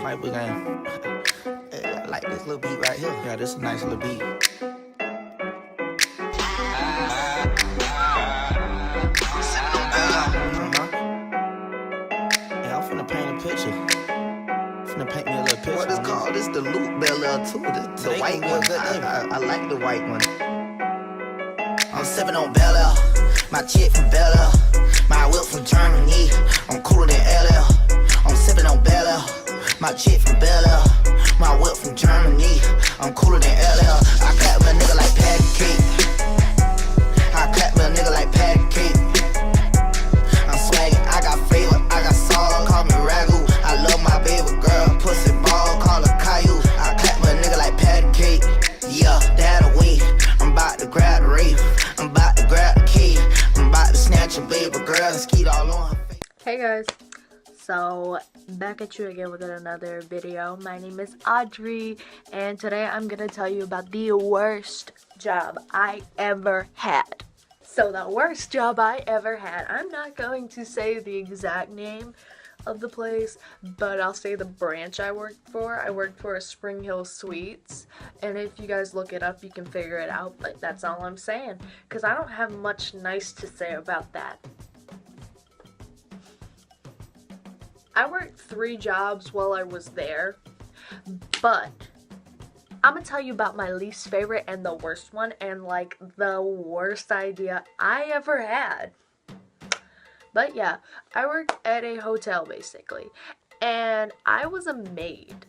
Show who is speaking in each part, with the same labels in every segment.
Speaker 1: sniper game. I like this little beat right here. Yeah, this is a nice little beat. Yeah, I'm finna paint a picture. Finna paint me a little picture.
Speaker 2: What is called? This the loop Bel too. This the white one. I like the white one.
Speaker 1: I'm sipping on Bel Air. My chick from Bel Air. My whip from Germany. I'm cooler than LL. I'm sipping on Bel Air. My chick from Bel Air. My whip from Germany. I'm cooler than LL. I clap with a nigga like patty cake. I clap with a nigga like patty cake. I'm swaggin', I got flavor, I got sauce, call me ragu. I love my baby girl, pussy ball, call her Caillou. I clap with a nigga like patty cake. Yeah, that away. I'm about to grab the rave. I'm about to grab the key. I'm about to snatch a baby girl and skeet all on her face.
Speaker 3: Hey guys, so back at you again with another video. My name is Audrey, and today I'm gonna tell you about the worst job I ever had. So the worst job I ever had, I'm not going to say the exact name of the place, but I'll say the branch I worked for. I worked for a Spring Hill Suites, and if you guys look it up, you can figure it out, but that's all I'm saying, because I don't have much nice to say about that. I worked 3 jobs while I was there, but I'm gonna tell you about my least favorite and the worst one, and like the worst idea I ever had. But yeah, I worked at a hotel basically, and I was a maid.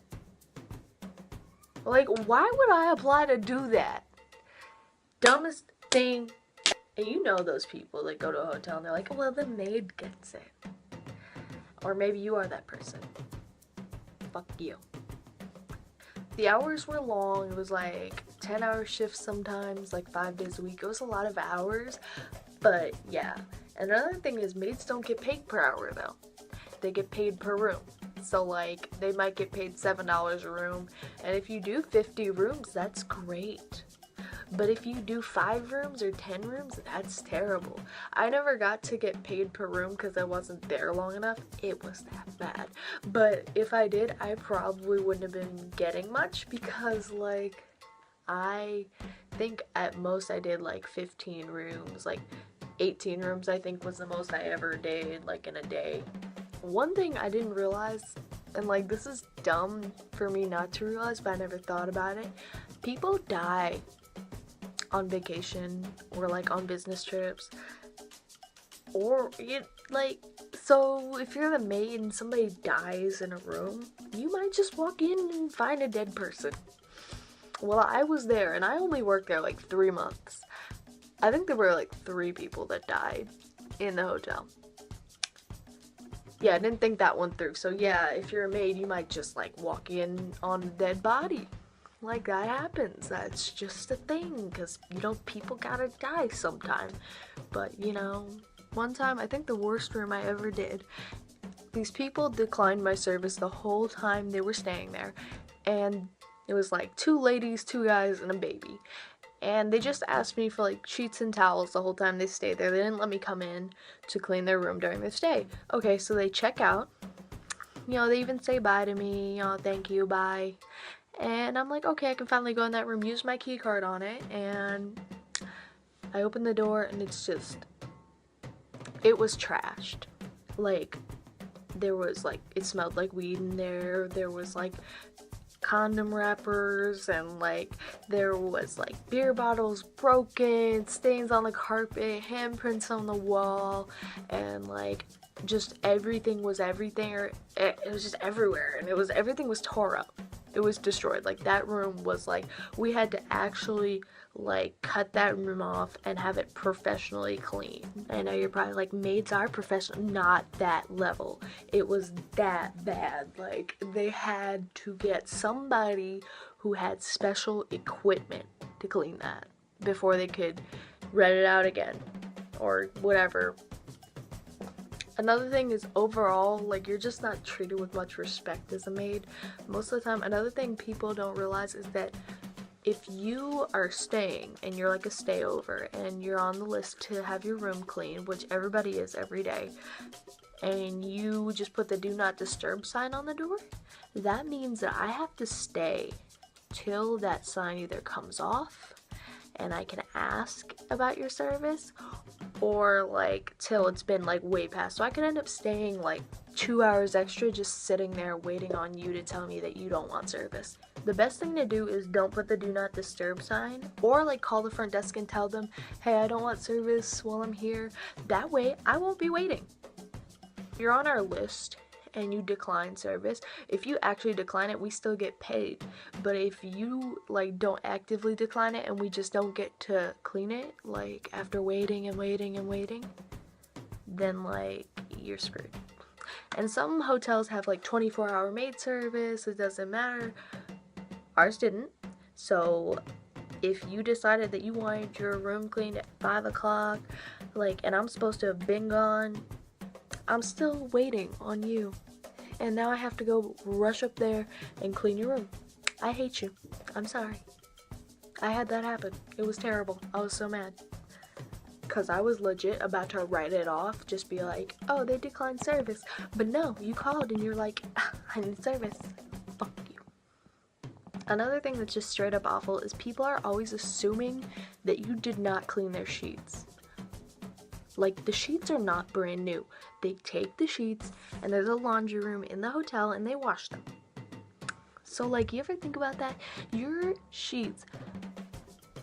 Speaker 3: Like, why would I apply to do that? Dumbest thing. And you know those people that go to a hotel and they're like, well, the maid gets it. Or maybe you are that person. Fuck you. The hours were long. It was like 10-hour shifts sometimes, like 5 days a week. It was a lot of hours, but yeah. Another thing is maids don't get paid per hour though. They get paid per room. So like they might get paid $7 a room, and if you do 50 rooms, that's great. But if you do 5 rooms or 10 rooms, that's terrible. I never got to get paid per room because I wasn't there long enough. It was that bad. But if I did, I probably wouldn't have been getting much because, like, I think at most I did like 15 rooms. Like 18 rooms I think was the most I ever did, like, in a day. One thing I didn't realize, and like this is dumb for me not to realize, but I never thought about it. People die on vacation or like on business trips, or so if you're the maid and somebody dies in a room, you might just walk in and find a dead person. Well, I was there and I only worked there like 3 months. I think there were like 3 people that died in the hotel. Yeah, I didn't think that one through. So yeah, if you're a maid, you might just like walk in on a dead body. Like, that happens. That's just a thing, because, you know, people gotta die sometime. But, you know, one time, I think the worst room I ever did, these people declined my service the whole time they were staying there. And it was like 2 ladies, 2 guys, and a baby. And they just asked me for like sheets and towels the whole time they stayed there. They didn't let me come in to clean their room during their stay. Okay, so they check out. You know, they even say bye to me. You know, thank you, bye. And I'm like, okay, I can finally go in that room, use my key card on it, and I open the door, and it's just, it was trashed. Like, there was, like, it smelled like weed in there. There was, like, condom wrappers, and, like, there was, like, beer bottles broken, stains on the carpet, handprints on the wall, and, like, just everything was everything, or it was just everywhere, and everything was tore up. It was destroyed. Like, that room was like, we had to actually like cut that room off and have it professionally clean. I know you're probably like, maids are professional. Not that level. It was that bad. Like, they had to get somebody who had special equipment to clean that before they could rent it out again or whatever. Another thing is, overall, like, you're just not treated with much respect as a maid most of the time. Another thing people don't realize is that if you are staying and you're like a stayover and you're on the list to have your room cleaned, which everybody is every day, and you just put the do not disturb sign on the door, that means that I have to stay till that sign either comes off and I can ask about your service, or like till it's been like way past. So I could end up staying like 2 hours extra just sitting there waiting on you to tell me that you don't want service. The best thing to do is don't put the do not disturb sign, or like call the front desk and tell them, hey, I don't want service while I'm here. That way I won't be waiting. If you're on our list and you decline service, if you actually decline it, we still get paid. But if you like don't actively decline it and we just don't get to clean it, like after waiting and waiting and waiting, then like you're screwed. And some hotels have like 24-hour maid service. It doesn't matter. Ours didn't. So if you decided that you wanted your room cleaned at 5 o'clock, like, and I'm supposed to have been gone, I'm still waiting on you. And now I have to go rush up there and clean your room. I hate you. I'm sorry. I had that happen. It was terrible. I was so mad. Because I was legit about to write it off. Just be like, oh, they declined service. But no, you called and you're like, I need service. Fuck you. Another thing that's just straight up awful is people are always assuming that you did not clean their sheets. Like, the sheets are not brand new. They take the sheets, and there's a laundry room in the hotel, and they wash them. So, like, you ever think about that? Your sheets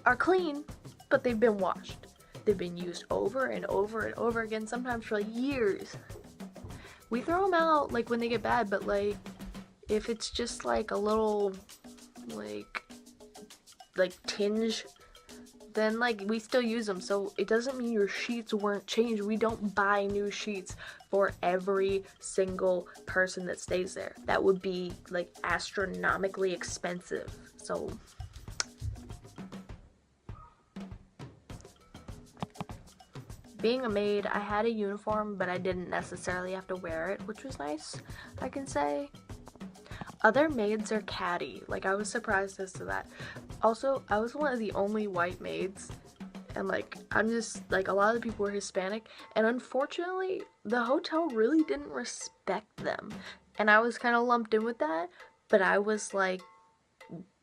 Speaker 3: are clean, but they've been washed. They've been used over and over and over again, sometimes for, like, years. We throw them out, like, when they get bad, but, like, if it's just, like, a little, like tinge, then like we still use them. So it doesn't mean your sheets weren't changed. We don't buy new sheets for every single person that stays there. That would be like astronomically expensive. So being a maid, I had a uniform, but I didn't necessarily have to wear it, which was nice, I can say. Other maids are catty. Like, I was surprised as to that. Also, I was one of the only white maids, and like, I'm just, like, a lot of the people were Hispanic, and unfortunately, the hotel really didn't respect them, and I was kind of lumped in with that, but I was, like,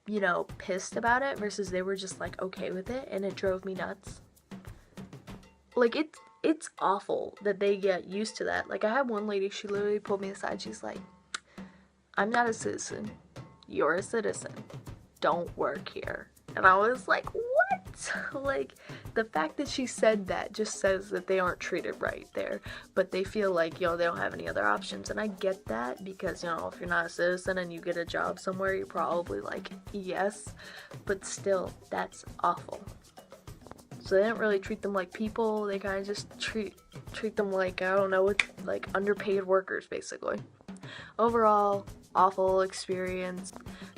Speaker 3: you know, pissed about it, versus they were just, like, okay with it, and it drove me nuts. Like, it's awful that they get used to that. Like, I had one lady, she literally pulled me aside, she's like, I'm not a citizen. You're a citizen. Don't work here. And I was like, what? Like, the fact that she said that just says that they aren't treated right there. But they feel like, you know, they don't have any other options. And I get that because, you know, if you're not a citizen and you get a job somewhere, you're probably like, yes. But still, that's awful. So they didn't really treat them like people. They kind of just treat them like, I don't know, like underpaid workers, basically. Overall, awful experience,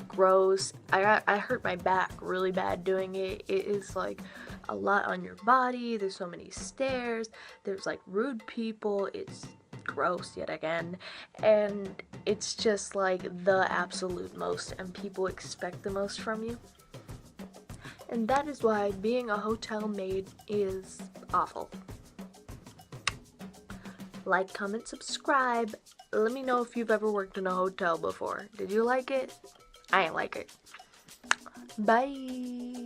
Speaker 3: gross. I hurt my back really bad doing it. It is like a lot on your body. There's so many stairs. There's like rude people. It's gross yet again. And it's just like the absolute most, and people expect the most from you. And that is why being a hotel maid is awful. Like, comment, subscribe. Let me know if you've ever worked in a hotel before. Did you like it? I didn't like it. Bye.